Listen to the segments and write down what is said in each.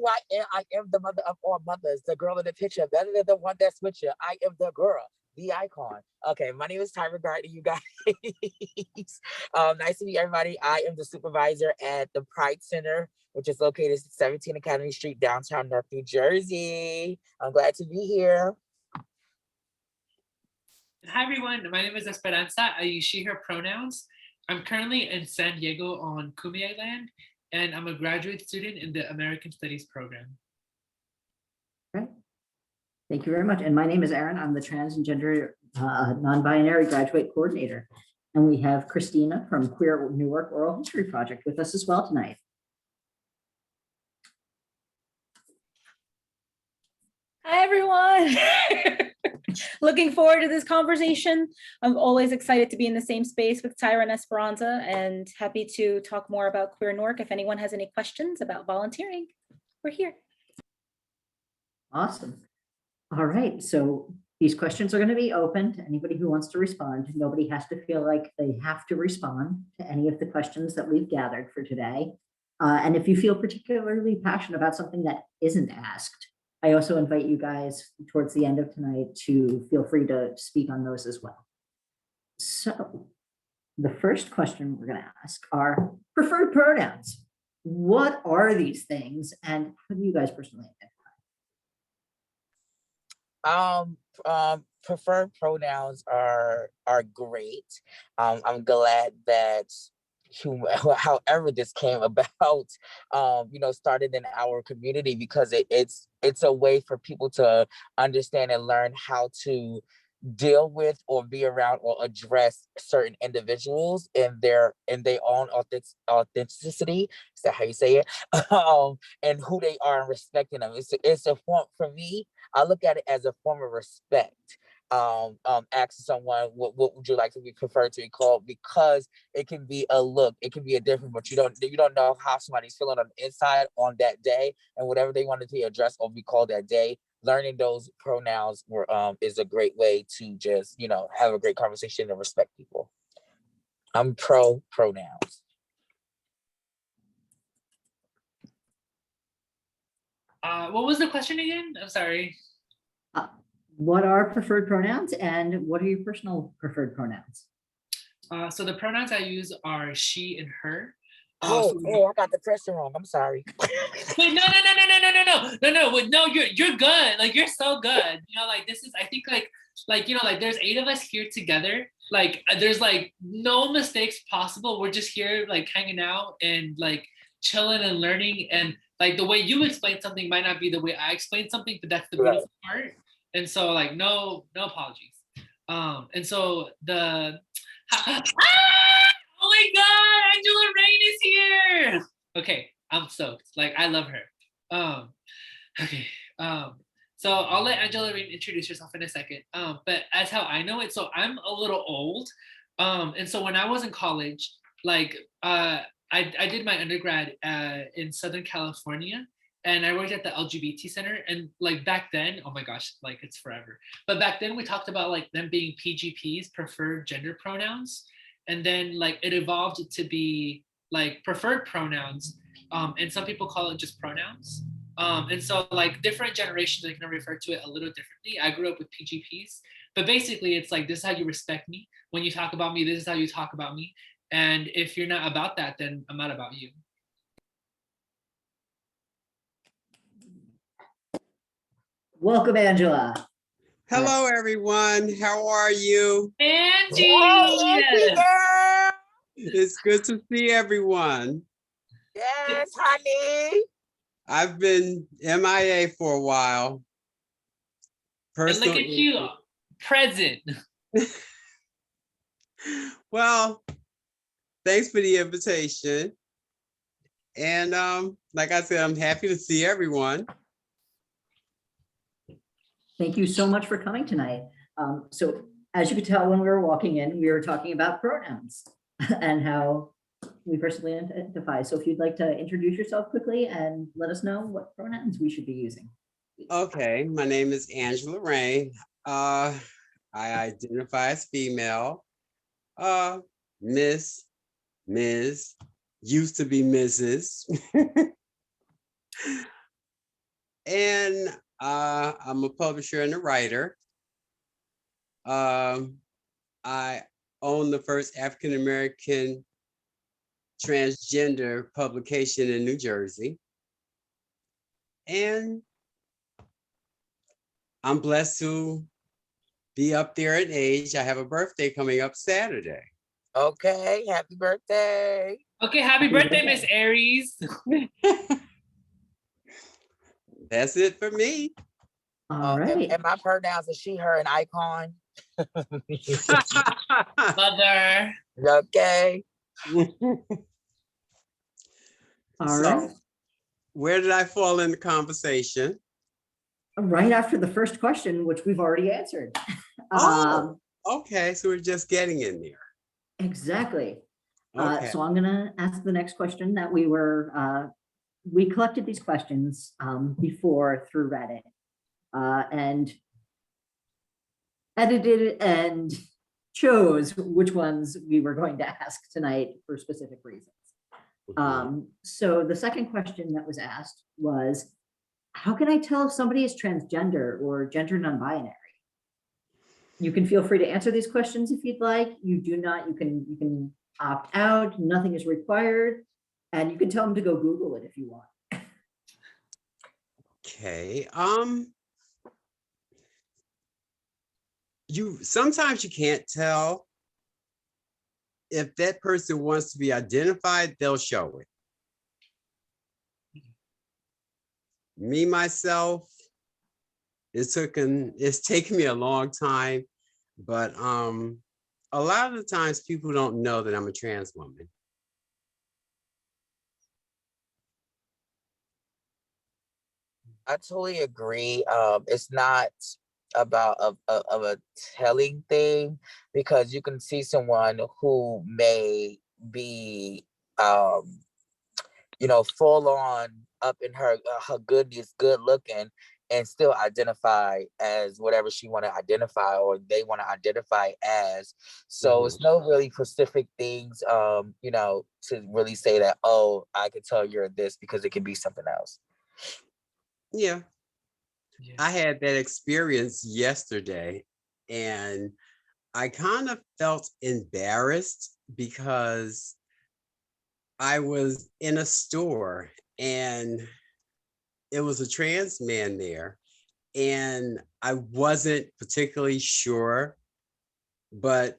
who I am. I am the mother of all mothers, the girl in the picture, better than the one that's with you. I am the girl, the icon. Okay, my name is Tyra Gardner, you guys. Nice to meet everybody. I am the supervisor at the Pride Center, which is located at 17 Academy Street, downtown North New Jersey. I'm glad to be here. Hi everyone, my name is Esperanza. I use she, her pronouns. I'm currently in San Diego on Kumeyaay Island, and I'm a graduate student in the American Studies program. Okay. Thank you very much. And my name is Erin. I'm the Transgender non-binary graduate coordinator. And we have Christina from Queer Newark Oral History Project with us as well tonight. Hi, everyone. Looking forward to this conversation. I'm always excited to be in the same space with Tyra and Esperanza, and happy to talk more about Queer Newark. If anyone has any questions about volunteering, we're here. Awesome. All right, so these questions are going to be open to anybody who wants to respond. Nobody has to feel like they have to respond to any of the questions that we've gathered for today. And if you feel particularly passionate about something that isn't asked, I also invite you guys towards the end of tonight to feel free to speak on those as well. So the first question we're going to ask are preferred pronouns. What are these things and how do you guys personally identify? Preferred pronouns are great. I'm glad that however this came about, started in our community, because it's a way for people to understand and learn how to deal with or be around or address certain individuals in their own authenticity. Is that how you say it? And who they are and respecting them. It's a form, for me, I look at it as a form of respect. Asking someone what would you like to be preferred to be called, because it can be a look, it can be a different, but you don't know how somebody's feeling on the inside on that day, and whatever they wanted to be addressed or be called that day. Learning those pronouns is a great way to just have a great conversation and respect people. I'm pro pronouns. What was the question again? I'm sorry. What are preferred pronouns and what are your personal preferred pronouns? So the pronouns I use are she and her. I got the question wrong. I'm sorry. Wait, no. You're good. Like, you're so good. This is, I think, there's 8 of us here together. There's no mistakes possible. We're just here hanging out and chilling and learning. And the way you explain something might not be the way I explain something, but that's the beautiful part. And so no apologies. And so the oh my God, Angela Rain is here. Okay, I'm stoked. I love her. Okay. So I'll let Angela Rain introduce herself in a second. But as how I know it, so I'm a little old. And so when I was in college, I did my undergrad in Southern California. And I worked at the LGBT Center, and back then, oh my gosh, it's forever. But back then we talked about them being PGPs, preferred gender pronouns. And then it evolved to be preferred pronouns. And some people call it just pronouns. And so different generations are going to refer to it a little differently. I grew up with PGPs, but basically it's this is how you respect me. When you talk about me, this is how you talk about me. And if you're not about that, then I'm not about you. Welcome, Angela. Hello, everyone. How are you? Angie! Yes. It's good to see everyone. Yes, honey. I've been MIA for a while. And look at you, present. Well, thanks for the invitation. And like I said, I'm happy to see everyone. Thank you so much for coming tonight. So as you could tell when we were walking in, we were talking about pronouns and how we personally identify. So if you'd like to introduce yourself quickly and let us know what pronouns we should be using. Okay, my name is Angela Rain. I identify as female. Miss, Ms, used to be Mrs. And I'm a publisher and a writer. I own the first African-American transgender publication in New Jersey. And I'm blessed to be up there in age. I have a birthday coming up Saturday. Okay, happy birthday. Okay, happy birthday, Miss Aries. That's it for me. All right. And my pronouns are she, her, and icon. Mother. Okay. All right. Where did I fall in the conversation? Right after the first question, which we've already answered. Oh, okay. So we're just getting in there. Exactly. Okay. So I'm going to ask the next question that we collected these questions before through Reddit and edited and chose which ones we were going to ask tonight for specific reasons. So the second question that was asked was, how can I tell if somebody is transgender or gender non-binary? You can feel free to answer these questions if you'd like. You do not, you can opt out, nothing is required, and you can tell them to go Google it if you want. Okay. Sometimes you can't tell. If that person wants to be identified, they'll show it. Me, myself, it's taken me a long time, but a lot of the times people don't know that I'm a trans woman. I totally agree. It's not about of a telling thing, because you can see someone who may be full on up in her goodness, good looking, and still identify as whatever she want to identify or they want to identify as. So it's no really specific things to really say that, oh, I can tell you're this, because it can be something else. Yeah. I had that experience yesterday, and I kind of felt embarrassed because I was in a store and it was a trans man there, and I wasn't particularly sure, but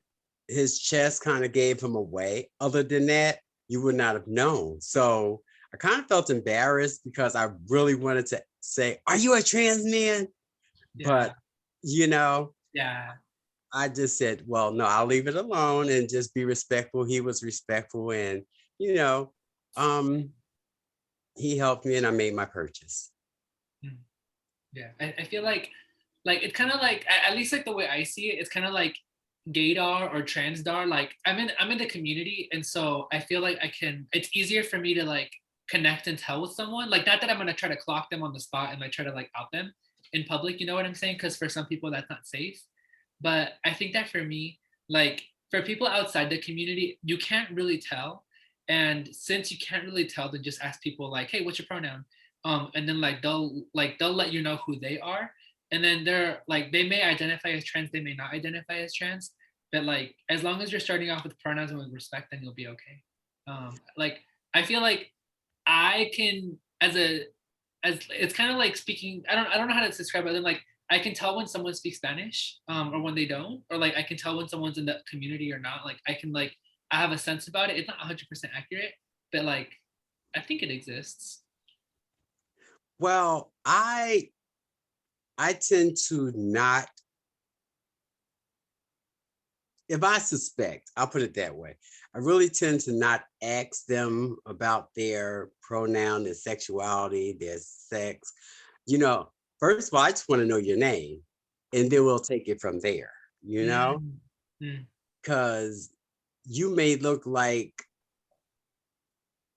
his chest kind of gave him away. Other than that, you would not have known. So I kind of felt embarrassed because I really wanted to say, are you a trans man? Yeah. But, yeah, I just said, well, no, I'll leave it alone and just be respectful. He was respectful, and, he helped me and I made my purchase. Yeah, I feel like it's kind of like, at least like the way I see it, it's kind of like gaydar or transdar. Like I'm in the community, and so I feel like it's easier for me to like connect and tell with someone. Like, not that I'm gonna try to clock them on the spot and like try to like out them in public, you know what I'm saying? Because for some people that's not safe. But I think that for me, like for people outside the community, you can't really tell. And since you can't really tell, then just ask people like, hey, what's your pronoun? And then they'll let you know who they are. And then they're like, they may identify as trans, they may not identify as trans, but like, as long as you're starting off with pronouns and with respect, then you'll be okay. Like, I feel like I can, as it's kind of like speaking, I don't know how to describe it. Then like, I can tell when someone speaks Spanish, or when they don't, or like, I can tell when someone's in the community or not. Like, I have a sense about it. It's not 100% accurate, but like, I think it exists. Well, I tend to not, if I suspect, I'll put it that way, I really tend to not ask them about their pronoun, their sexuality, their sex. First of all, I just want to know your name, and then we'll take it from there, because you may look like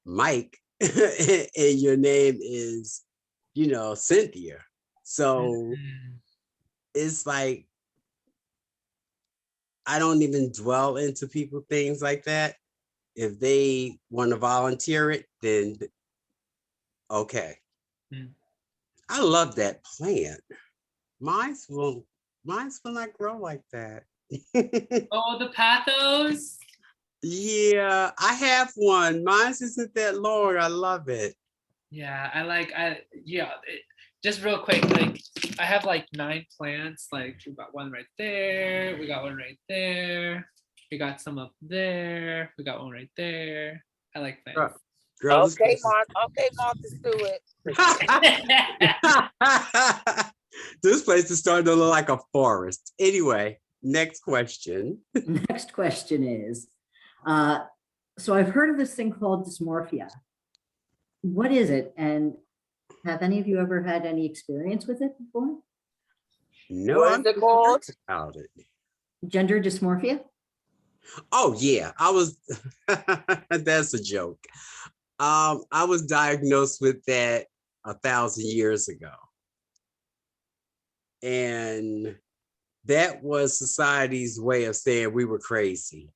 Mike and your name is, Cynthia. So it's like, I don't even dwell into people things like that. If they want to volunteer it, then okay. I love that plant. Mine's will not grow like that. Oh, the pathos. Yeah, I have one. Mine's isn't that long. I love it. Yeah, just real quick, like I have like 9 plants. Like we got one right there, we got one right there, we got some up there, we got one right there. I like plants. Girl, this Okay, place Mark. Okay, Martha Stewart. this place is starting to look like a forest. Anyway, next question. Next question is, so I've heard of this thing called dysmorphia. What is it? And have any of you ever had any experience with it before? No, What is it called? About it. Gender dysmorphia? Oh yeah, I was. That's a joke. I was diagnosed with that 1,000 years ago, and that was society's way of saying we were crazy.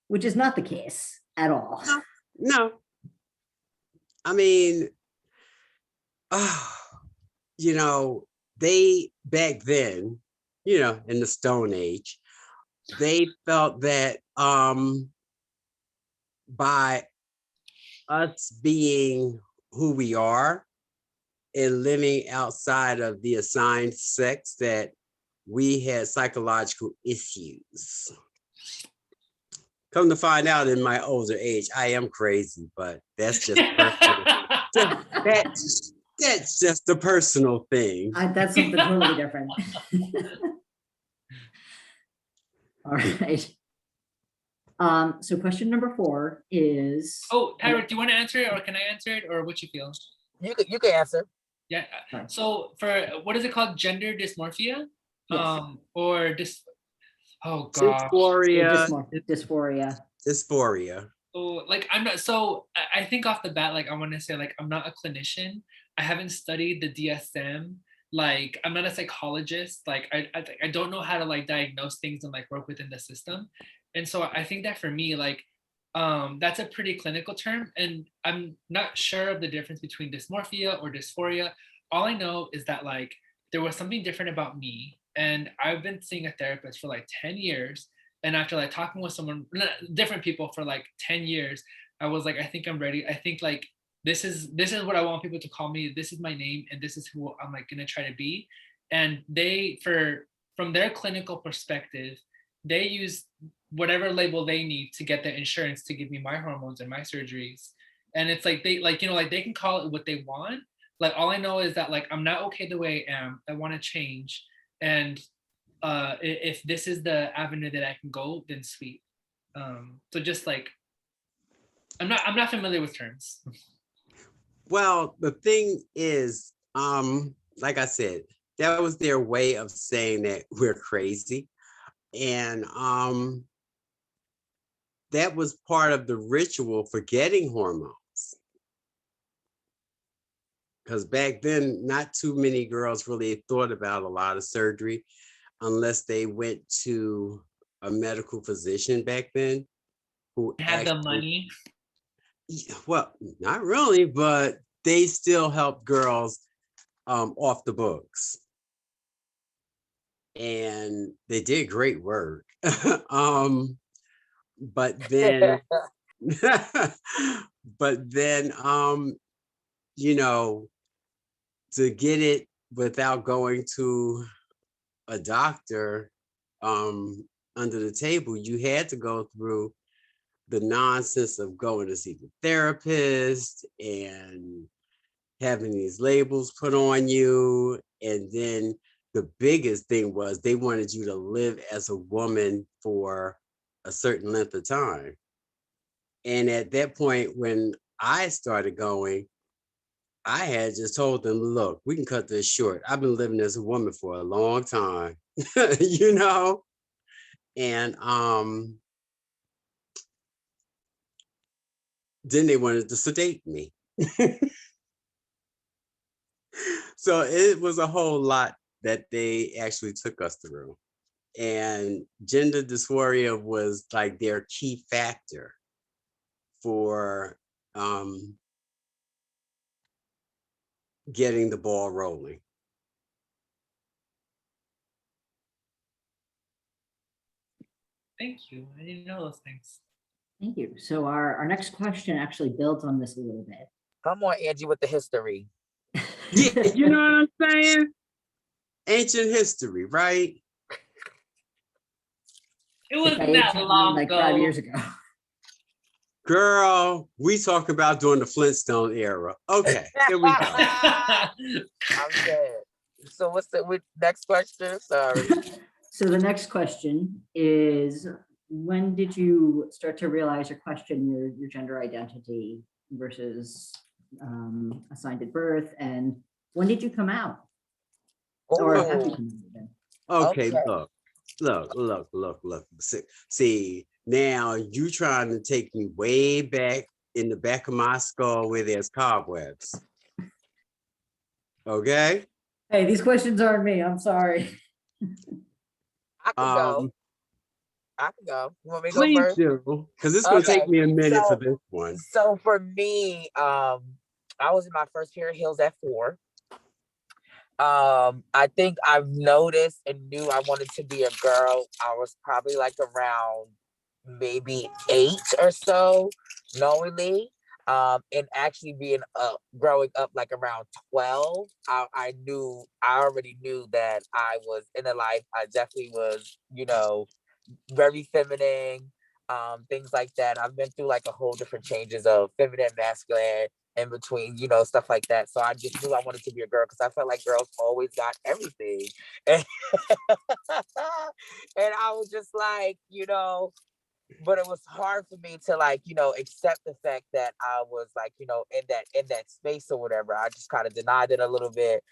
Which is not the case at all. No, I mean, you know, they back then, you know, in the Stone Age, they felt that by us being who we are and living outside of the assigned sex, that we had psychological issues. Come to find out, in my older age, I am crazy, but that's just personal. That's just a personal thing. That's something totally different. All right. So question number 4 is. Oh, Tyra, do you want to answer it, or can I answer it, or what you feel? You can answer. Yeah. Right. So for what is it called? Gender dysmorphia? Yes. Or oh gosh. Dysphoria. Dysphoria. Oh, like I'm not. So I think off the bat, like I want to say, like I'm not a clinician. I haven't studied the DSM. Like I'm not a psychologist. Like I don't know how to like diagnose things and like work within the system. And so I think that for me, like that's a pretty clinical term, and I'm not sure of the difference between dysmorphia or dysphoria. All I know is that like there was something different about me, and I've been seeing a therapist for like 10 years. And after like talking with different people for like 10 years, I was like, I think I'm ready. I think like this is what I want people to call me. This is my name, and this is who I'm like gonna try to be. And from their clinical perspective, they use whatever label they need to get their insurance to give me my hormones and my surgeries. And it's like they like, you know, like they can call it what they want. Like all I know is that like I'm not okay the way I am. I want to change. And if this is the avenue that I can go, then sweet. So just like I'm not familiar with terms. Well, the thing is, like I said, that was their way of saying that we're crazy. And that was part of the ritual for getting hormones. Because back then, not too many girls really thought about a lot of surgery unless they went to a medical physician back then who Have the money. Well, not really, but they still help girls off the books. And they did great work. But then you know, to get it without going to a doctor under the table, you had to go through the nonsense of going to see the therapist and having these labels put on you. And then the biggest thing was they wanted you to live as a woman for a certain length of time. And at that point, when I started going, I had just told them, look, we can cut this short. I've been living as a woman for a long time, you know? And then they wanted to sedate me. So it was a whole lot that they actually took us through. And gender dysphoria was like their key factor for getting the ball rolling. Thank you. I didn't know those things. Thank you. So our next question actually builds on this a little bit. Come on, Angie, with the history. Yeah, you know what I'm saying? Ancient history, right? It wasn't By that ancient, you mean long like ago. 5 years ago. Girl, we talk about during the Flintstone era. Okay, here we go. I'm dead. So what's the next question? Sorry. So the next question is, when did you start to realize or question your gender identity versus assigned at birth, and when did you come out? Or have you Ooh, come out then? Okay, okay. look. See, now you trying to take me way back in the back of my skull where there's cobwebs. Okay? Hey, these questions aren't me. I'm sorry. I can go. Um, I can go. You want me to go please first? do, because it's gonna Okay. take me a minute for So this one. so for me, I was in my first pair of heels at 4. I think I've noticed and knew I wanted to be a girl. I was probably like around maybe 8 or so, knowingly. And actually being growing up like around 12, I already knew that I was in a life. I definitely was, very feminine, things like that. I've been through like a whole different changes of feminine, masculine, in between, stuff like that. So I just knew I wanted to be a girl because I felt like girls always got everything. And, and I was just like, but it was hard for me to like, accept the fact that I was like, in that space or whatever. I just kind of denied it a little bit.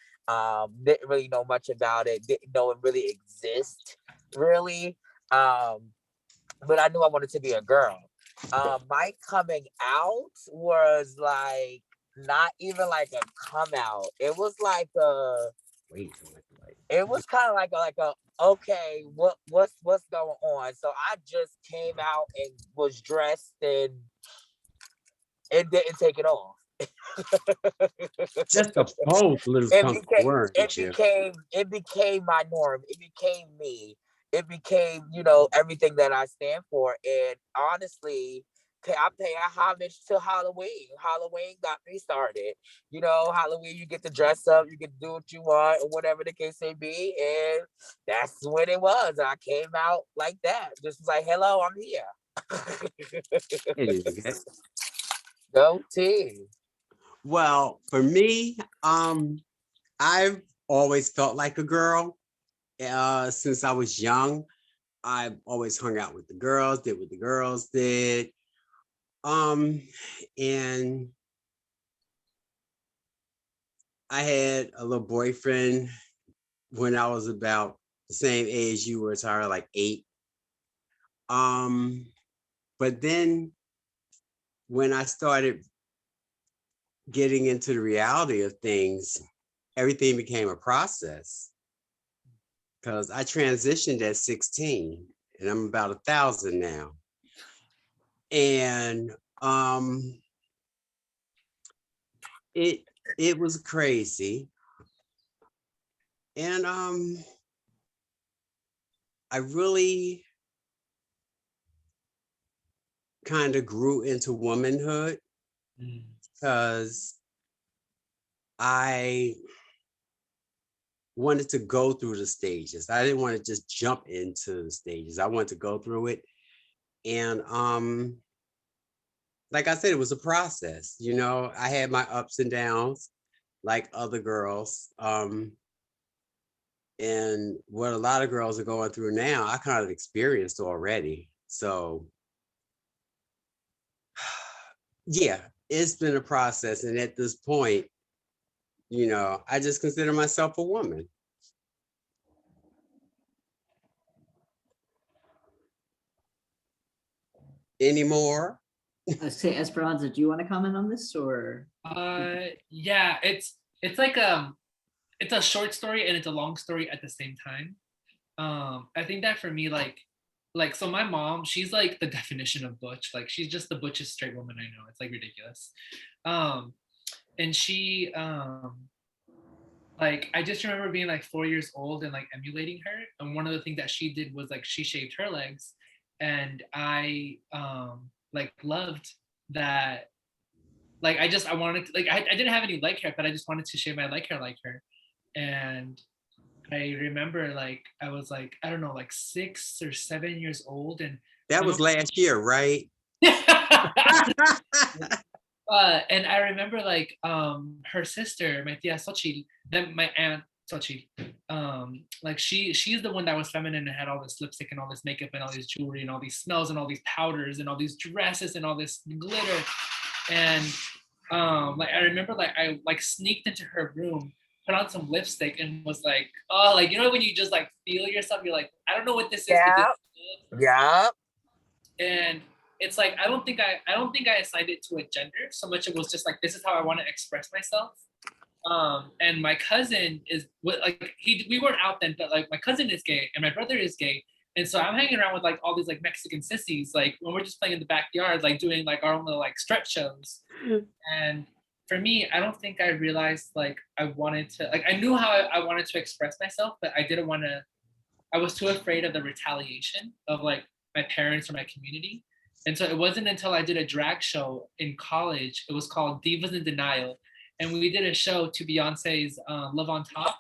Didn't really know much about it, didn't know it really exist, really. But I knew I wanted to be a girl. My coming out was like not even like a come out. It was like Wait till it's like, it was kind of like a okay, what's going on? So I just came out and was dressed and it didn't take it off. just a pose, little it something became weren't it you? became it became my norm. It became me. It became, everything that I stand for. And honestly, I pay a homage to Halloween. Halloween got me started. Halloween, you get to dress up, you get to do what you want, or whatever the case may be. And that's when it was. I came out like that. Just was like, hello, I'm here. It is okay. Go team. Well, for me, I've always felt like a girl. Since I was young, I've always hung out with the girls, did what the girls did. And I had a little boyfriend when I was about the same age you were, Tara, like 8. But then when I started getting into the reality of things, everything became a process. Because I transitioned at 16 and I'm about 1,000 now. And it was crazy. And I really kind of grew into womanhood because I wanted to go through the stages. I didn't want to just jump into the stages. I wanted to go through it. And like I said, it was a process. I had my ups and downs like other girls. And what a lot of girls are going through now, I kind of experienced already. So yeah, it's been a process. And at this point, I just consider myself a woman. Anymore? Say, Esperanza, do you want to comment on this or? Yeah, it's like it's a short story and it's a long story at the same time. I think that for me, like like, so my mom, she's like the definition of butch. Like, she's just the butchest straight woman I know. It's like ridiculous. And she, like, I just remember being like 4 years old and like emulating her. And one of the things that she did was like she shaved her legs, and I like loved that. Like, I wanted to, like, I didn't have any leg hair, but I just wanted to shave my leg hair like her. And I remember, like, I was like, I don't know, like 6 or 7 years old, and That was last year, right? and I remember, like, her sister, my tia Xochitl, then my aunt Xochitl, like, she's the one that was feminine and had all this lipstick and all this makeup and all this jewelry and all these smells and all these powders and all these dresses and all this glitter. And like, I remember, like, I like sneaked into her room, put on some lipstick, and was like, oh, like, you know, when you just like feel yourself, you're like, I don't know what this is, but this is good. Yeah. And it's like, I don't think I assigned it to a gender so much. It was just like, this is how I want to express myself. And my cousin is like, we weren't out then, but like, my cousin is gay and my brother is gay. And so I'm hanging around with like all these like Mexican sissies, like when we're just playing in the backyard, like doing like our own little like stretch shows. And for me, I don't think I realized like I wanted to, like, I knew how I wanted to express myself, but I didn't want to, I was too afraid of the retaliation of like my parents or my community. And so it wasn't until I did a drag show in college, it was called Divas in Denial. And we did a show to Beyonce's Love on Top.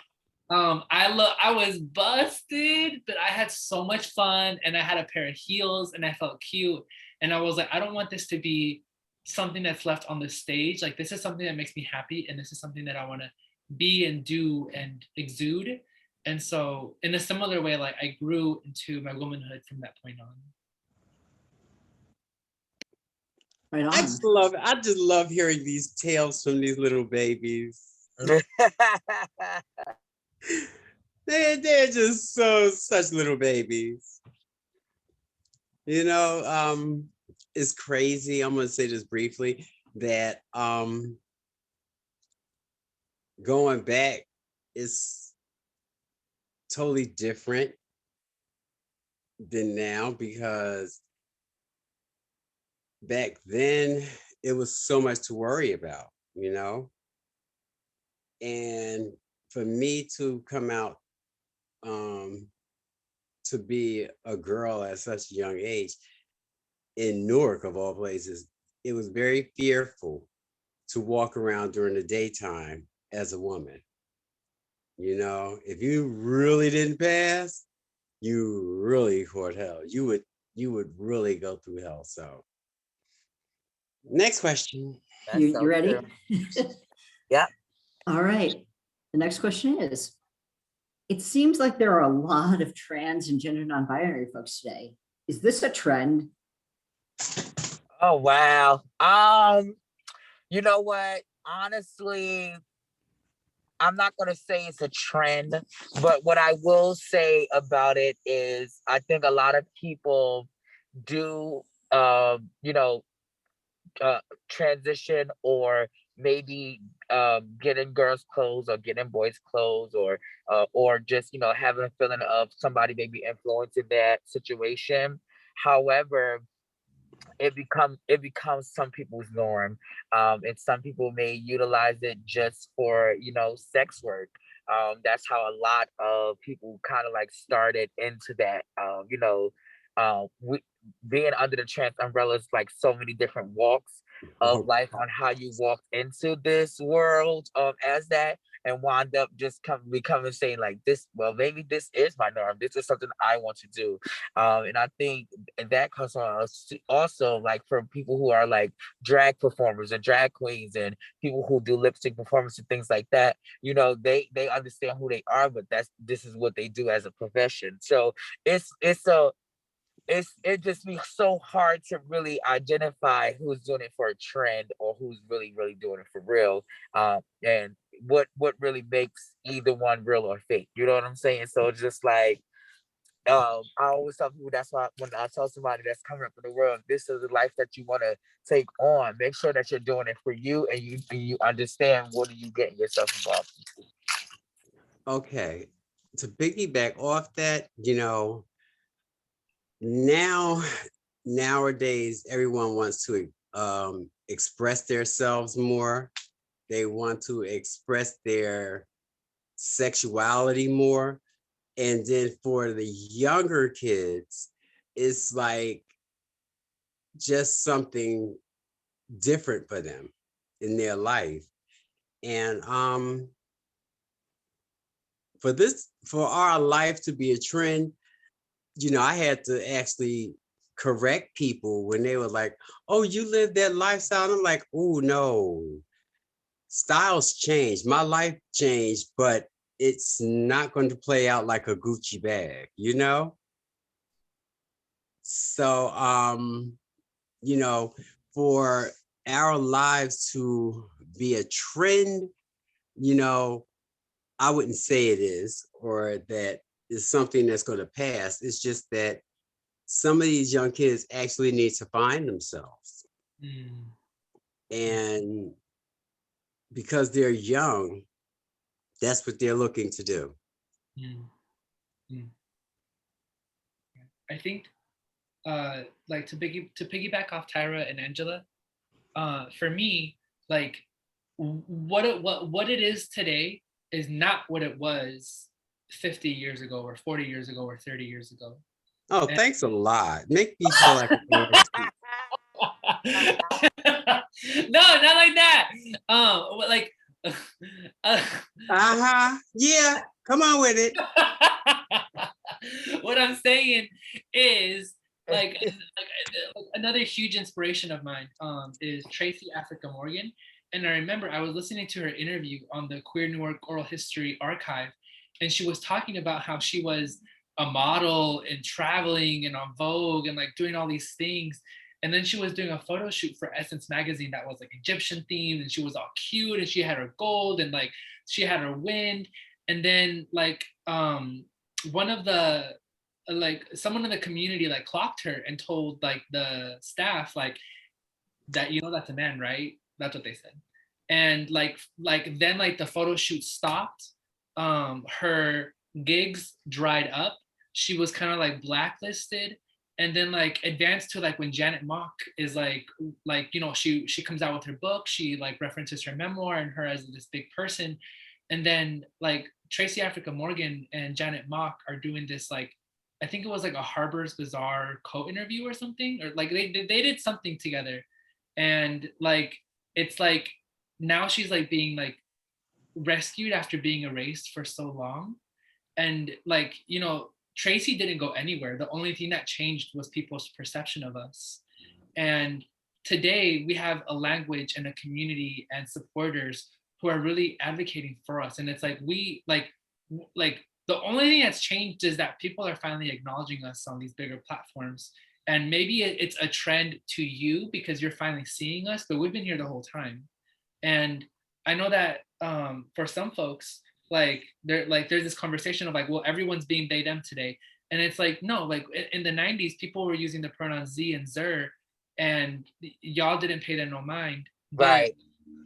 I was busted, but I had so much fun, and I had a pair of heels and I felt cute. And I was like, I don't want this to be something that's left on the stage. Like, this is something that makes me happy, and this is something that I want to be and do and exude. And so in a similar way, like, I grew into my womanhood from that point on. Right on. I just love hearing these tales from these little babies. They're just such little babies. You know, it's crazy. I'm gonna say this briefly, that going back is totally different than now, because back then it was so much to worry about, you know? And for me to come out to be a girl at such a young age in Newark, of all places, it was very fearful to walk around during the daytime as a woman. You know, if you really didn't pass, you really caught hell. You would really go through hell. So next question. You ready? Yeah. All right. The next question is, it seems like there are a lot of trans and gender non-binary folks today. Is this a trend? Oh, wow. You know what? Honestly, I'm not going to say it's a trend, but what I will say about it is I think a lot of people do, transition, or maybe getting girls' clothes or getting boys' clothes, or just, having a feeling of somebody maybe influencing that situation. However, it becomes some people's norm, and some people may utilize it just for sex work. That's how a lot of people kind of like started into that. Being under the trans umbrella is like so many different walks of life on how you walked into this world as that, and wind up just becoming saying like this, well, maybe this is my norm, this is something I want to do. And I think that comes on also like from people who are like drag performers and drag queens and people who do lip sync performance and things like that. They understand who they are, but this is what they do as a profession. So it just be so hard to really identify who's doing it for a trend or who's really doing it for real, and what really makes either one real or fake. You know what I'm saying? So it's just like, I always tell people, that's why when I tell somebody that's coming up in the world, this is the life that you want to take on, make sure that you're doing it for you, and you understand what are you getting yourself involved in. Okay, to piggyback off that, nowadays, everyone wants to express themselves more. They want to express their sexuality more. And then for the younger kids, it's like just something different for them in their life. And for our life to be a trend, I had to actually correct people when they were like, oh, you live that lifestyle. I'm like, oh no, styles change. My life changed, but it's not going to play out like a Gucci bag, So, for our lives to be a trend, I wouldn't say it is, or that is something that's going to pass. It's just that some of these young kids actually need to find themselves. And because they're young, that's what they're looking to do. I think like to piggyback off Tyra and Angela, for me, like what it is today is not what it was 50 years ago or 40 years ago or 30 years ago. Oh, thanks a lot. Make me feel like no, not like that. Like yeah, come on with it. What I'm saying is like another huge inspiration of mine is Tracy Africa Morgan. And I remember I was listening to her interview on the Queer Newark Oral History Archive, and she was talking about how she was a model and traveling and on Vogue and like doing all these things. And then she was doing a photo shoot for Essence magazine that was like Egyptian themed, and she was all cute and she had her gold and like she had her wind. And then like one of the like someone in the community like clocked her and told like the staff like that, that's a man, right? That's what they said. And like then like the photo shoot stopped. Her gigs dried up. She was kind of like blacklisted, and then like advanced to like when Janet Mock is like she comes out with her book, she like references her memoir and her as this big person. And then like Tracy Africa Morgan and Janet Mock are doing this like, I think it was like a Harper's Bazaar co-interview or something, or like they did something together. And like it's like now she's like being like rescued after being erased for so long. And like, Tracy didn't go anywhere. The only thing that changed was people's perception of us. And today we have a language and a community and supporters who are really advocating for us. And it's like we like the only thing that's changed is that people are finally acknowledging us on these bigger platforms. And maybe it's a trend to you because you're finally seeing us, but we've been here the whole time. And I know that for some folks, like there's this conversation of like, well, everyone's being they them today. And it's like, no, like in the 90s, people were using the pronouns Z and Zer, and y'all didn't pay them no mind. Right.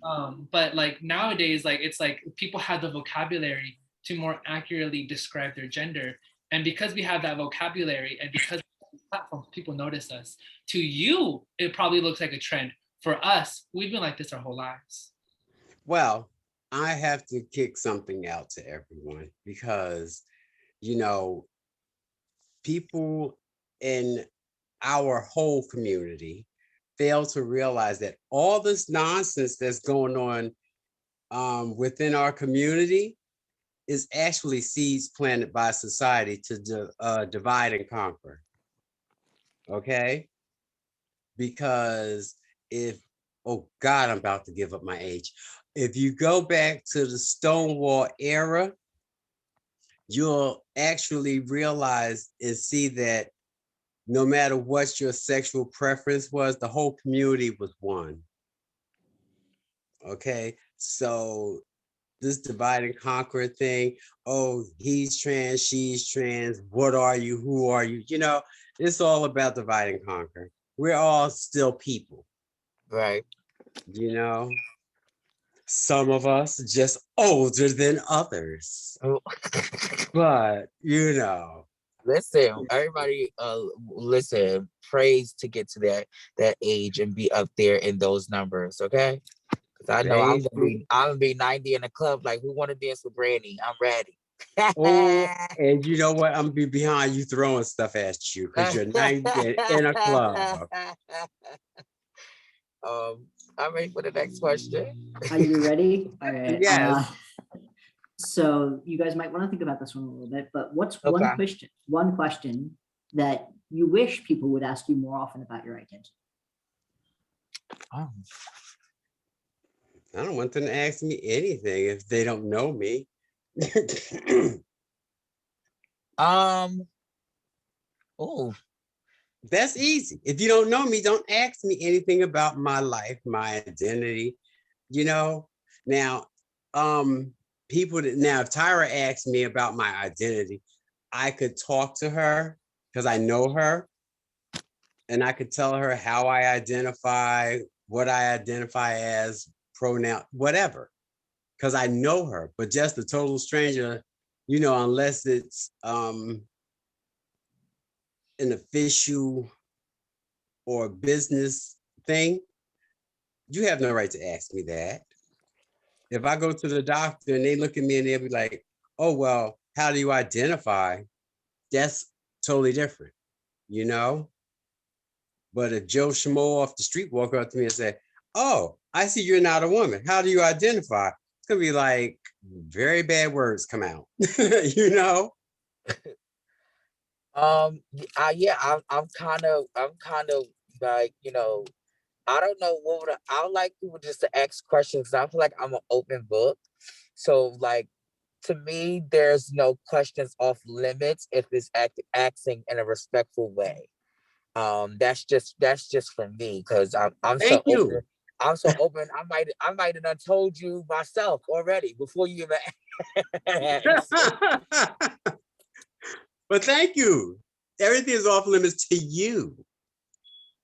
But like nowadays, like it's like people have the vocabulary to more accurately describe their gender. And because we have that vocabulary and because platforms, people notice us. To you, it probably looks like a trend. For us, we've been like this our whole lives. Well, I have to kick something out to everyone because, people in our whole community fail to realize that all this nonsense that's going on within our community is actually seeds planted by society to divide and conquer. Okay? Because oh God, I'm about to give up my age. If you go back to the Stonewall era, you'll actually realize and see that no matter what your sexual preference was, the whole community was one. Okay, so this divide and conquer thing, oh, he's trans, she's trans, what are you, who are you? It's all about divide and conquer. We're all still people. Right. Some of us just older than others. Oh. But, Listen, everybody, listen, praise to get to that age and be up there in those numbers, okay? Because I know I'm gonna be 90 in the club. Like, who want to dance with Granny? I'm ready. Oh, and you know what? I'm gonna be behind you throwing stuff at you because you're 90 in a club. I'm ready for the next question. Are you ready? All right. Yes. So you guys might want to think about this one a little bit, but what's Okay. one question that you wish people would ask you more often about your identity? Oh. I don't want them to ask me anything if they don't know me. Oh. That's easy. If you don't know me, don't ask me anything about my life, my identity. You know, now, if Tyra asked me about my identity, I could talk to her because I know her, and I could tell her how I identify, what I identify as, pronoun, whatever, because I know her. But just a total stranger, unless it's an official or business thing, you have no right to ask me that. If I go to the doctor and they look at me and they'll be like, oh, well, how do you identify? That's totally different, you know? But if Joe Schmo off the street walk up to me and say, oh, I see you're not a woman. How do you identify? It's gonna be like very bad words come out, you know? Yeah, I'm kind of like, I don't know I would like people just to ask questions. I feel like I'm an open book. So like, to me, there's no questions off limits if it's acting in a respectful way. That's just for me, because I'm so Thank open. you. I'm so open. I might have done told you myself already before you even asked. But thank you. Everything is off limits to you,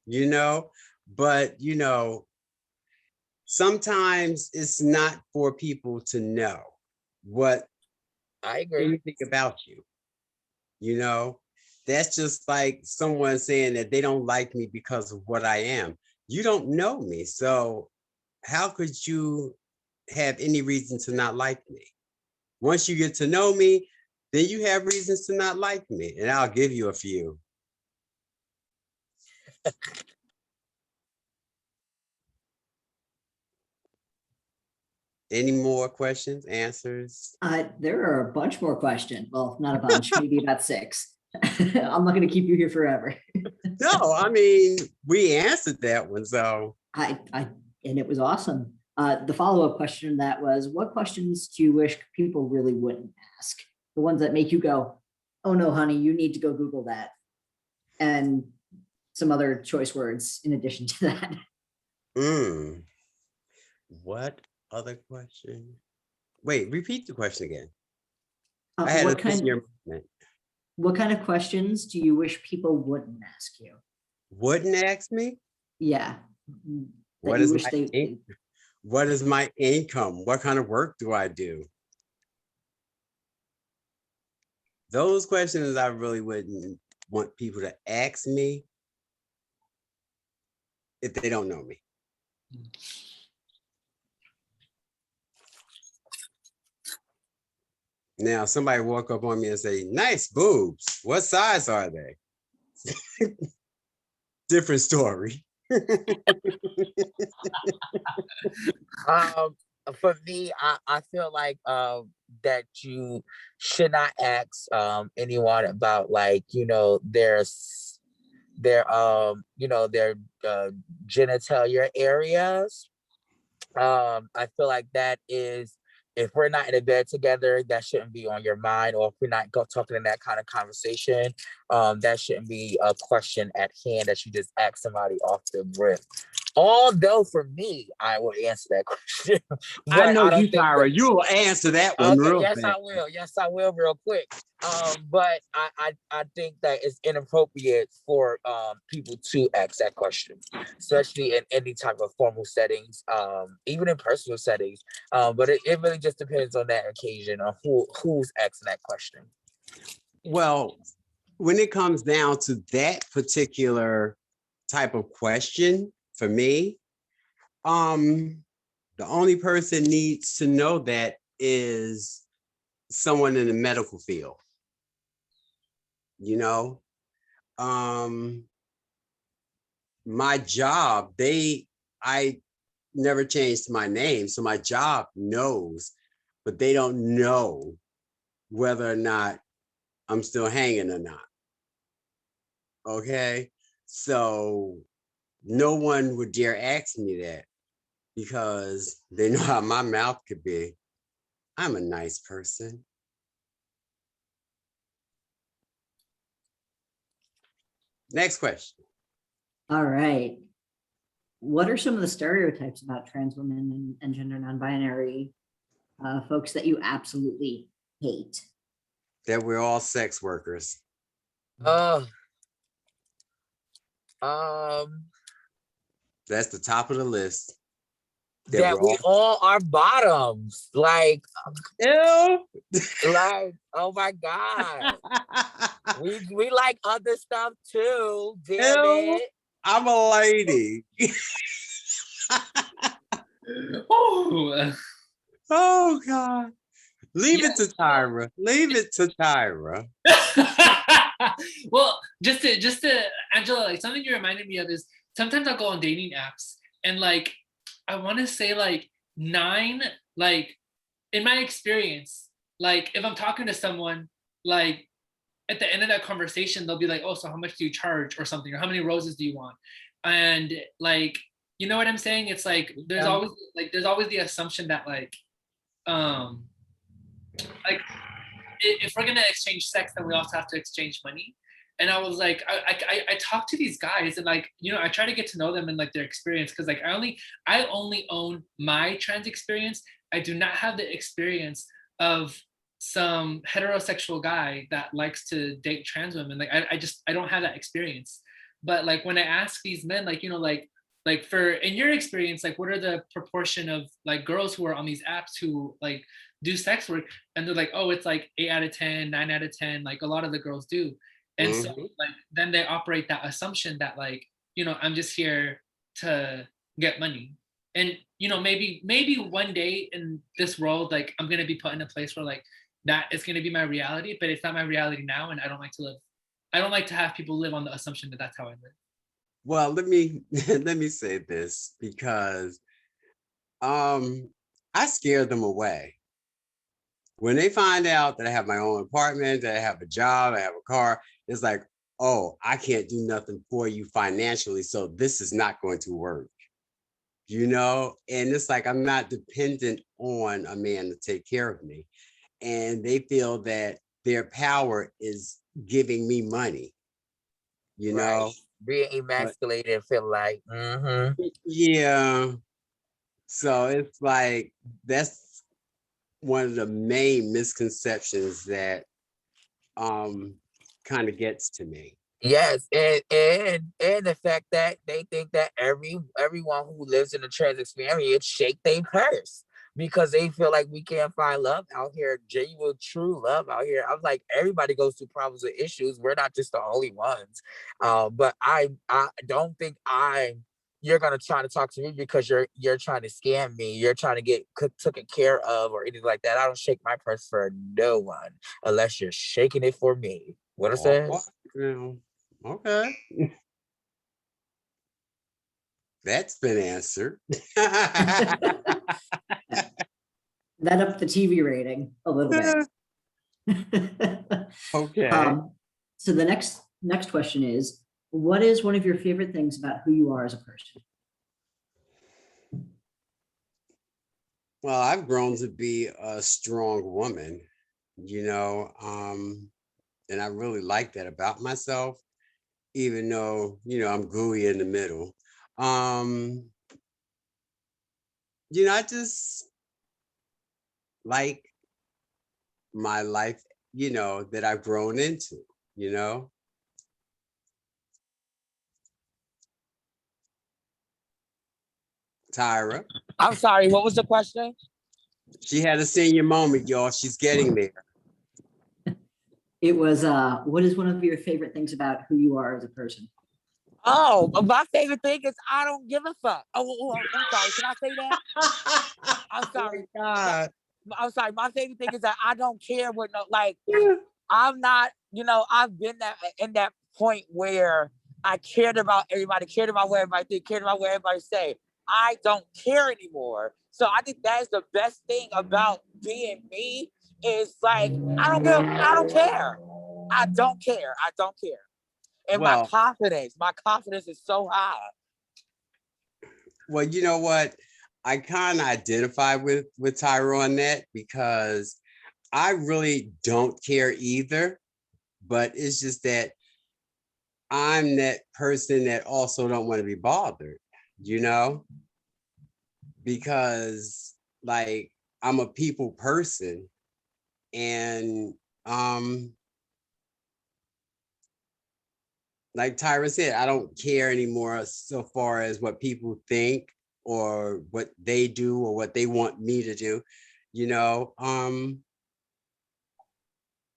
you know? But, sometimes it's not for people to know what I agree. anything about you, you know? That's just like someone saying that they don't like me because of what I am. You don't know me. So how could you have any reason to not like me? Once you get to know me, then you have reasons to not like me. And I'll give you a few. Any more questions, answers? There are a bunch more questions. Well, not a bunch, maybe about 6. I'm not going to keep you here forever. No, I mean, we answered that one. So And it was awesome. The follow-up question that was, what questions do you wish people really wouldn't ask? The ones that make you go, oh no, honey, you need to go Google that. And some other choice words in addition to that. What other question? Wait, repeat the question again. I had a senior moment. What kind of questions do you wish people wouldn't ask you? Wouldn't ask me? Yeah. What is my income? What kind of work do I do? Those questions I really wouldn't want people to ask me if they don't know me. Now, somebody walk up on me and say, nice boobs. What size are they? Different story. For me, I feel like that you should not ask anyone about, like, their genitalia areas. I feel like that is, if we're not in a bed together, that shouldn't be on your mind. Or if we're not talking in that kind of conversation, that shouldn't be a question at hand that you just ask somebody off the rip. Although for me, I will answer that question. I know you, Tyra. You will answer that one real yes, fast. I will. Yes, I will, real quick. But I think that it's inappropriate for people to ask that question, especially in any type of formal settings, even in personal settings. But it really just depends on that occasion, on who's asking that question. Well, when it comes down to that particular type of question, for me, the only person needs to know that is someone in the medical field. You know, my job, I never changed my name, so my job knows, but they don't know whether or not I'm still hanging or not. Okay, so no one would dare ask me that because they know how my mouth could be. I'm a nice person. Next question. All right. What are some of the stereotypes about trans women and gender non-binary folks that you absolutely hate? That we're all sex workers. Um, That's the top of the list. that we all are bottoms. Like, Ew. oh my God. We like other stuff too. Damn Ew. it. I'm a lady. Oh, Oh God. Leave it Yeah. to Tyra. Leave it to Tyra. well, just to Angela, like something you reminded me of is sometimes I'll go on dating apps and like I want to say like 9, like in my experience, like if I'm talking to someone, like at the end of that conversation, they'll be like, "Oh, so how much do you charge?" or something, or "How many roses do you want?" And like, you know what I'm saying? It's like there's always the assumption that like if we're gonna exchange sex, then we also have to exchange money. And I was like, I talk to these guys and like, you know, I try to get to know them and like their experience because like I only own my trans experience. I do not have the experience of some heterosexual guy that likes to date trans women. Like I don't have that experience. But like when I ask these men, like, you know, like for in your experience, like what are the proportion of like girls who are on these apps who like do sex work? And they're like, oh, it's like 8 out of 10, 9 out of 10, like a lot of the girls do. And so like then they operate that assumption that like, you know, I'm just here to get money. And you know, maybe one day in this world, like I'm gonna be put in a place where like that is gonna be my reality, but it's not my reality now, and I don't like to have people live on the assumption that that's how I live. Well, let me let me say this because I scare them away. When they find out that I have my own apartment, that I have a job, I have a car, it's like, oh, I can't do nothing for you financially, so this is not going to work. You know, and it's like I'm not dependent on a man to take care of me. And they feel that their power is giving me money, you Right. know. Being But emasculated and feel like, yeah, so it's like that's one of the main misconceptions that kind of gets to me. yes, and the fact that they think that everyone who lives in a trans experience shake their purse because they feel like we can't find love out here, genuine, true love out here. I'm like, everybody goes through problems and issues. We're not just the only ones. But I don't think you're gonna try to talk to me because you're trying to scam me. You're trying to get taken care of or anything like that. I don't shake my purse for no one unless you're shaking it for me. What I said? Oh, you know, okay, that's been answered. That upped the TV rating a little bit. Okay. So the next question is, what is one of your favorite things about who you are as a person? Well, I've grown to be a strong woman, you know, and I really like that about myself, even though, you know, I'm gooey in the middle. Um, you know, I just like my life, you know, that I've grown into, you know. Tyra, I'm sorry, what was the question? she had a senior moment, y'all. She's getting there. It was, what is one of your favorite things about who you are as a person? Oh, my favorite thing is I don't give a fuck. I'm sorry. Can I say that? I'm sorry. Oh my God. I'm sorry. My favorite thing is that I don't care what I'm not, I've been in that point where I cared about everybody, cared about what everybody did, cared about what everybody say. I don't care anymore. So I think that's the best thing about being me is like I don't care. I don't care. I don't care. And Well, my confidence is so high. well, you know what? I kind of identify with Tyra on that because I really don't care either. But it's just that I'm that person that also don't want to be bothered, you know, because like I'm a people person and like Tyra said, I don't care anymore so far as what people think or what they do or what they want me to do, you know.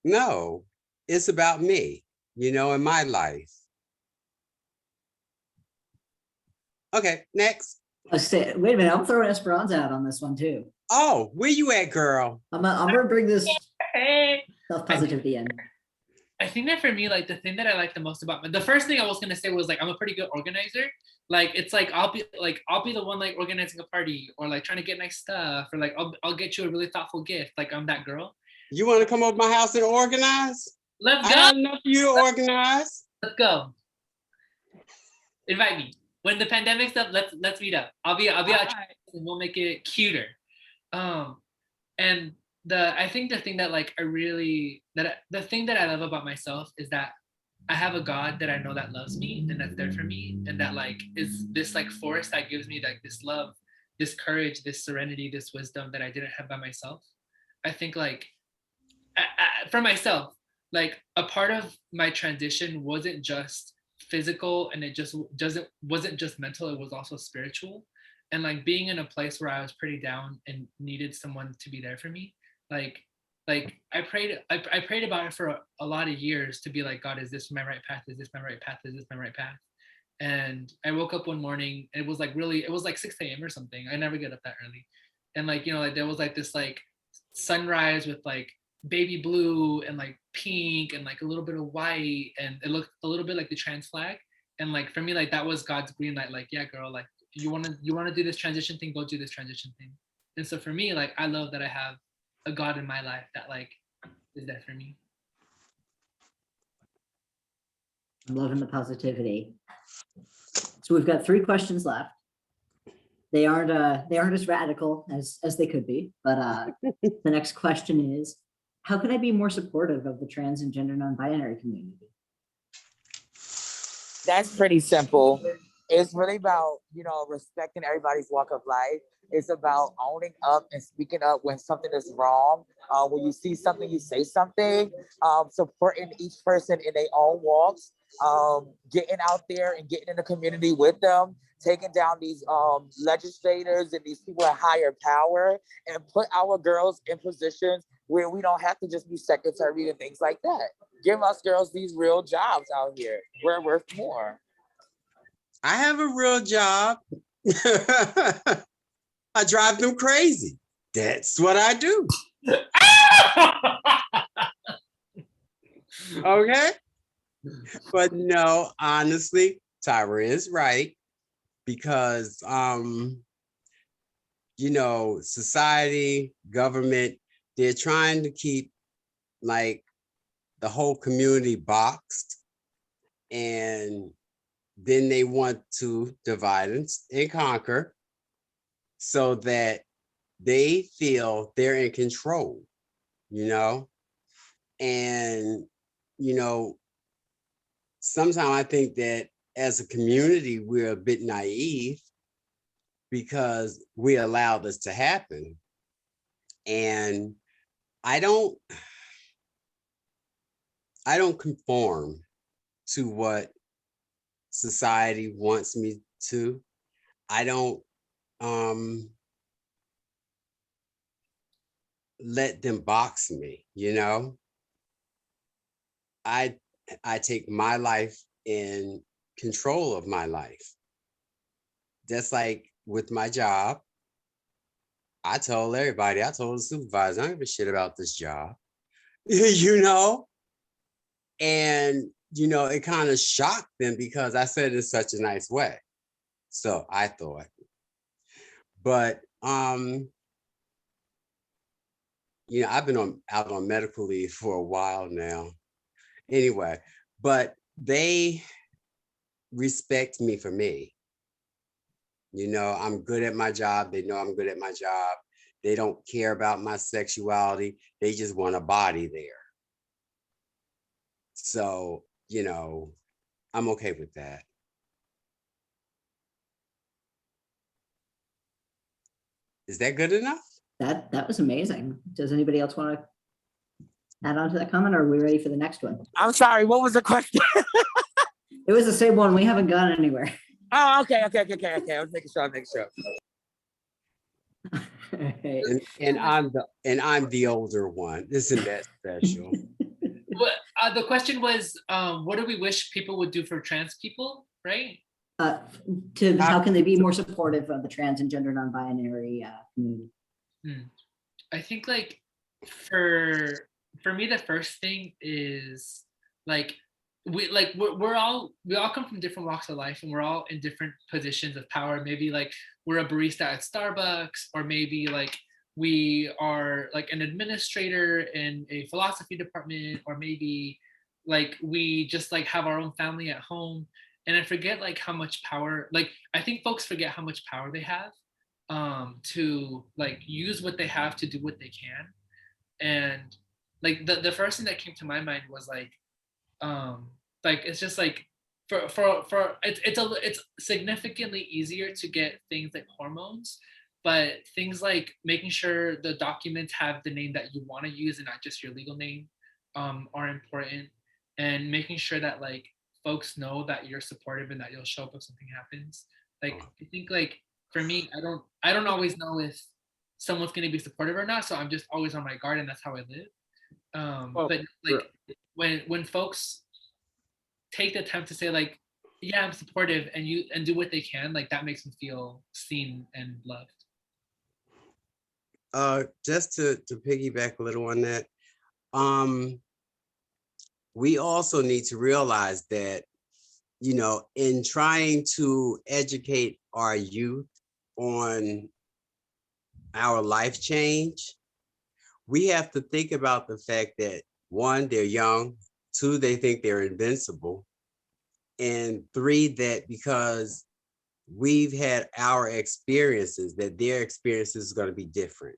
No, it's about me, you know, in my life. Okay, next. Wait a minute, I'm throwing Esperanza out on this one too. Oh, where you at, girl? I'm gonna bring this Hey. self-positivity in. I think that for me, like the thing that I like the most about the first thing I was gonna say was like I'm a pretty good organizer. Like it's like I'll be the one like organizing a party or like trying to get nice stuff or like I'll get you a really thoughtful gift. Like I'm that girl. You want to come over my house and organize? Let's I go. got enough for you to organize. Let's go. Invite me. When the pandemic's up, let's meet up. I'll be out and we'll make it cuter. And I think the thing that like the thing that I love about myself is that I have a God that I know that loves me and that's there for me and that like is this like force that gives me like this love, this courage, this serenity, this wisdom that I didn't have by myself. I think like for myself, like a part of my transition wasn't just physical and it just wasn't just mental, it was also spiritual. And like being in a place where I was pretty down and needed someone to be there for me, like I prayed about it for a lot of years to be like, God, is this my right path? Is this my right path? Is this my right path? And I woke up one morning and it was like 6 a.m. or something. I never get up that early. And like, like there was like this like sunrise with like baby blue and like pink and like a little bit of white and it looked a little bit like the trans flag. And like for me, like that was God's green light, like, yeah, girl, like you want to do this transition thing, go do this transition thing. And so for me, like I love that I have a God in my life that like is there for me. I'm loving the positivity. So we've got 3 questions left. They aren't as radical as they could be, but the next question is, how can I be more supportive of the trans and gender non-binary community? That's pretty simple. It's really about, respecting everybody's walk of life. It's about owning up and speaking up when something is wrong. When you see something, you say something. Supporting each person in their own walks. Getting out there and getting in the community with them. Taking down these legislators and these people at higher power and put our girls in positions where we don't have to just be secretary and things like that. Give us girls these real jobs out here. We're worth more. I have a real job. I drive them crazy. That's what I do. Okay. But no, honestly, Tyra is right because society, government, they're trying to keep like the whole community boxed, and then they want to divide and conquer so that they feel they're in control, and sometimes I think that as a community we're a bit naive because we allowed this to happen. And I don't conform to what society wants me to. I don't let them box me, I take my life in control of my life. Just like with my job, I told everybody, I told the supervisor, I don't give a shit about this job, you know? And, you know, it kind of shocked them because I said it in such a nice way. So I thought, but, you know, I've been out on medical leave for a while now. Anyway, but they respect me for me. You know, I'm good at my job. They know I'm good at my job. They don't care about my sexuality. They just want a body there. So, you know, I'm okay with that. Is that good enough? That was amazing. Does anybody else want to add on to that comment, or are we ready for the next one? I'm sorry, what was the question? It was the same one. We haven't gone anywhere. Oh, okay. I was making sure. Okay. And I'm the older one. Isn't that special? What the question was, what do we wish people would do for trans people, right? How can they be more supportive of the trans and gender non-binary community? I think like for me, the first thing is like we all come from different walks of life, and we're all in different positions of power. Maybe like we're a barista at Starbucks, or maybe like we are like an administrator in a philosophy department, or maybe like we just like have our own family at home. And I forget like how much power, like I think folks forget how much power they have to like use what they have to do what they can. And like the first thing that came to my mind was like it's just like for it's significantly easier to get things like hormones, but things like making sure the documents have the name that you want to use and not just your legal name are important. And making sure that like folks know that you're supportive and that you'll show up if something happens. Like I think like for me, I don't always know if someone's going to be supportive or not, so I'm just always on my guard, and that's how I live. But like when folks take the time to say like, yeah, I'm supportive, and do what they can, like that makes me feel seen and loved. Just to piggyback a little on that, we also need to realize that, you know, in trying to educate our youth on our life change, we have to think about the fact that one, they're young, two, they think they're invincible, and three, that because we've had our experiences, that their experiences is going to be different.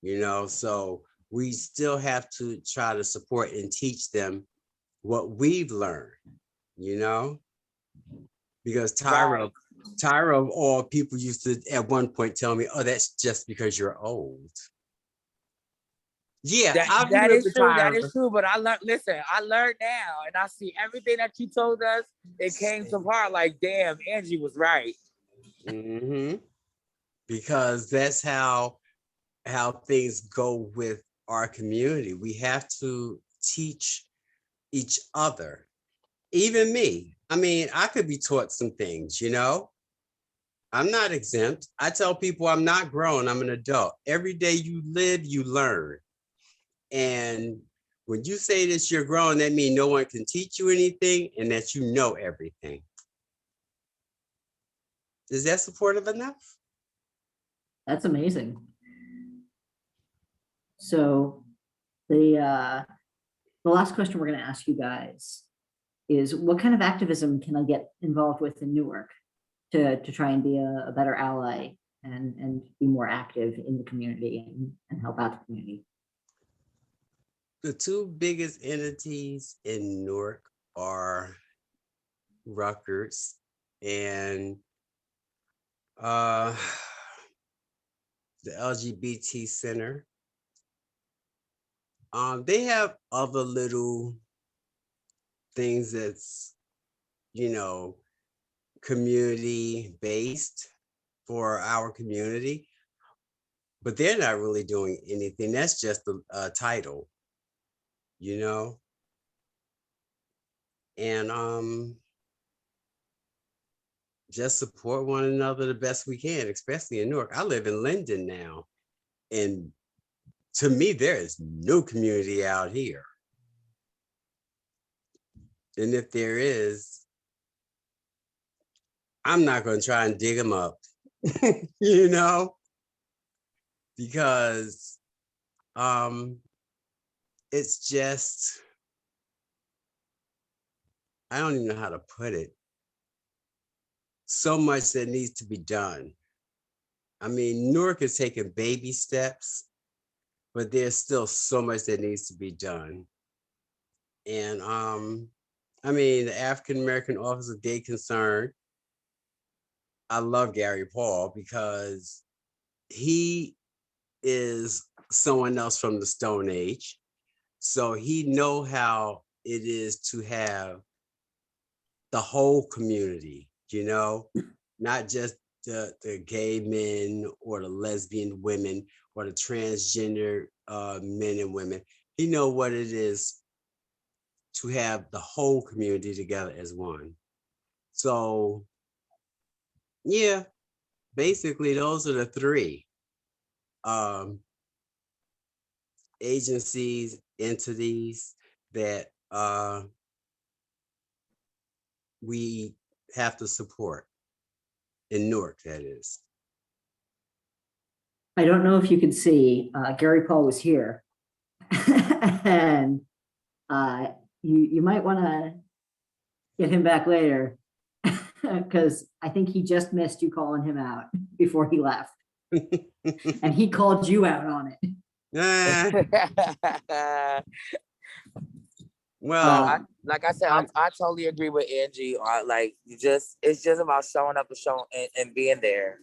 You know, so we still have to try to support and teach them what we've learned, you know, because Tyra of all people used to at one point tell me, oh, that's just because you're old. Yeah, that is true. That is true. But I learned now, and I see everything that you told us. It came to heart. Like, damn, Angie was right. Mm-hmm. Because that's how things go with our community. We have to teach each other, even me. I mean, I could be taught some things, you know. I'm not exempt. I tell people I'm not grown, I'm an adult. Every day you live, you learn. And when you say that you're grown, that means no one can teach you anything and that you know everything. Is that supportive enough? That's amazing. So the last question we're going to ask you guys is, what kind of activism can I get involved with in Newark to try and be a better ally and be more active in the community and help out the community? The two biggest entities in Newark are Rutgers and the LGBT Center. They have other little things that's, you know, community based for our community, but they're not really doing anything. That's just a title, you know. and just support one another the best we can, especially in Newark. I live in Linden now, and to me, there is no community out here. And if there is, I'm not going to try and dig them up, you know, because it's just, I don't even know how to put it. So much that needs to be done. I mean, Newark is taking baby steps, but there's still so much that needs to be done. And I mean, the African American Office of Gay Concern, I love Gary Paul because he is someone else from the Stone Age. So he know how it is to have the whole community, you know, not just the gay men or the lesbian women or the transgender men and women. He know what it is to have the whole community together as one. So yeah, basically those are the three agencies, entities that we have to support in Newark, that is. I don't know if you can see, Gary Paul was here. And you might want to get him back later because I think he just missed you calling him out before he left. And he called you out on it. Well, like I said, I totally agree with Angie. Like it's just about showing up and being there.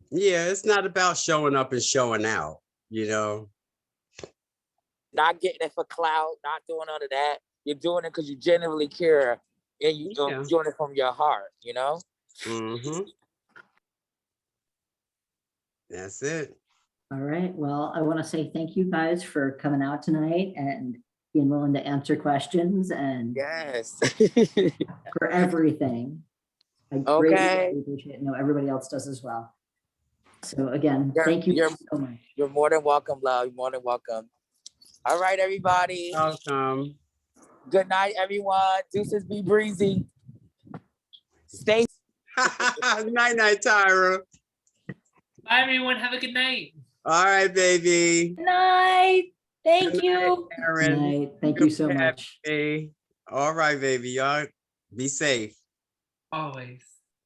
Yeah, it's not about showing up and showing out, you know. Not getting it for clout, not doing none of that. You're doing it because you genuinely care, and you're doing it from your heart, you know. Mm-hmm. That's it. All right. Well, I want to say thank you guys for coming out tonight and being willing to answer questions and yes, for everything. I greatly appreciate it. No, everybody else does as well. So again, thank you so much. You're more than welcome, love. You're more than welcome. All right, everybody. Welcome. Good night, everyone. Deuces, be breezy. Stay. Night, night, Tyra. Bye, everyone. Have a good night. All right, baby. Good night. Thank Good you. night, Aaron. Good night. Thank you so much. All right, baby. Y'all be safe. Always.